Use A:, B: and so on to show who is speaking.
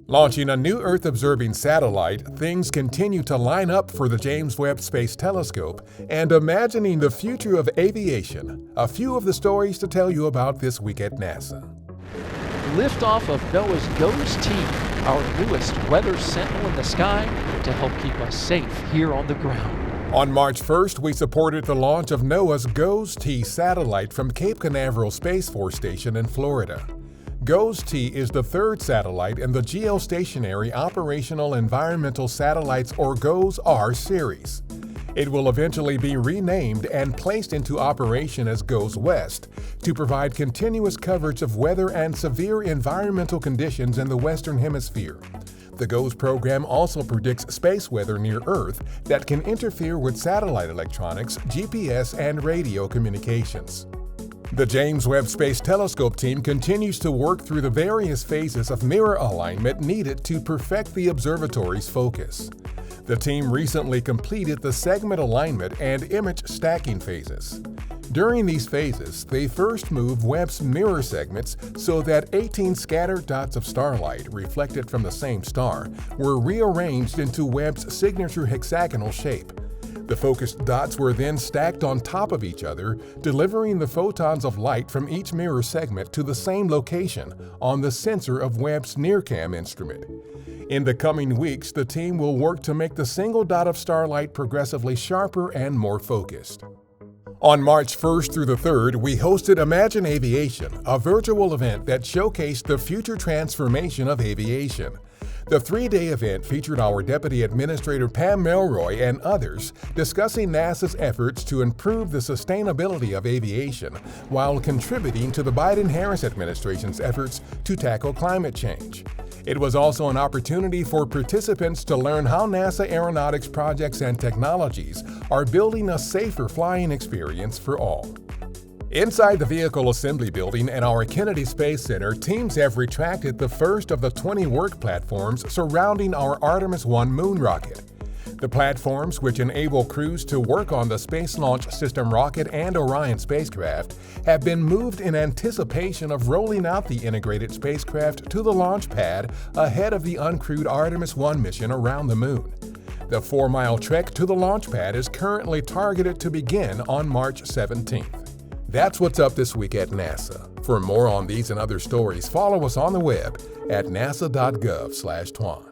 A: Launching a new Earth-observing satellite, things continue to line up for the James Webb Space Telescope, and imagining the future of aviation, a few of the stories to tell you about this week at NASA.
B: Liftoff of NOAA's GOES-T, our newest weather sentinel in the sky to help keep us safe here on the ground.
A: On March 1st, we supported the launch of NOAA's GOES-T satellite from Cape Canaveral Space Force Station in Florida. GOES-T is the third satellite in the Geostationary Operational Environmental Satellites or GOES-R series. It will eventually be renamed and placed into operation as GOES-West to provide continuous coverage of weather and severe environmental conditions in the Western Hemisphere. The GOES program also predicts space weather near Earth that can interfere with satellite electronics, GPS, and radio communications. The James Webb Space Telescope team continues to work through the various phases of mirror alignment needed to perfect the observatory's focus. The team recently completed the segment alignment and image stacking phases. During these phases, they first moved Webb's mirror segments so that 18 scattered dots of starlight reflected from the same star were rearranged into Webb's signature hexagonal shape. The focused dots were then stacked on top of each other, delivering the photons of light from each mirror segment to the same location on the sensor of Webb's NIRCam instrument. In the coming weeks, the team will work to make the single dot of starlight progressively sharper and more focused. On March 1st through the 3rd, we hosted Imagine Aviation, a virtual event that showcased the future transformation of aviation. The three-day event featured our Deputy Administrator Pam Melroy and others discussing NASA's efforts to improve the sustainability of aviation while contributing to the Biden-Harris administration's efforts to tackle climate change. It was also an opportunity for participants to learn how NASA aeronautics projects and technologies are building a safer flying experience for all. Inside the Vehicle Assembly Building at our Kennedy Space Center, teams have retracted the first of the 20 work platforms surrounding our Artemis I moon rocket. The platforms, which enable crews to work on the Space Launch System rocket and Orion spacecraft, have been moved in anticipation of rolling out the integrated spacecraft to the launch pad ahead of the uncrewed Artemis I mission around the moon. The 4-mile trek to the launch pad is currently targeted to begin on March 17th. That's what's up this week at NASA. For more on these and other stories, follow us on the web at nasa.gov/twan.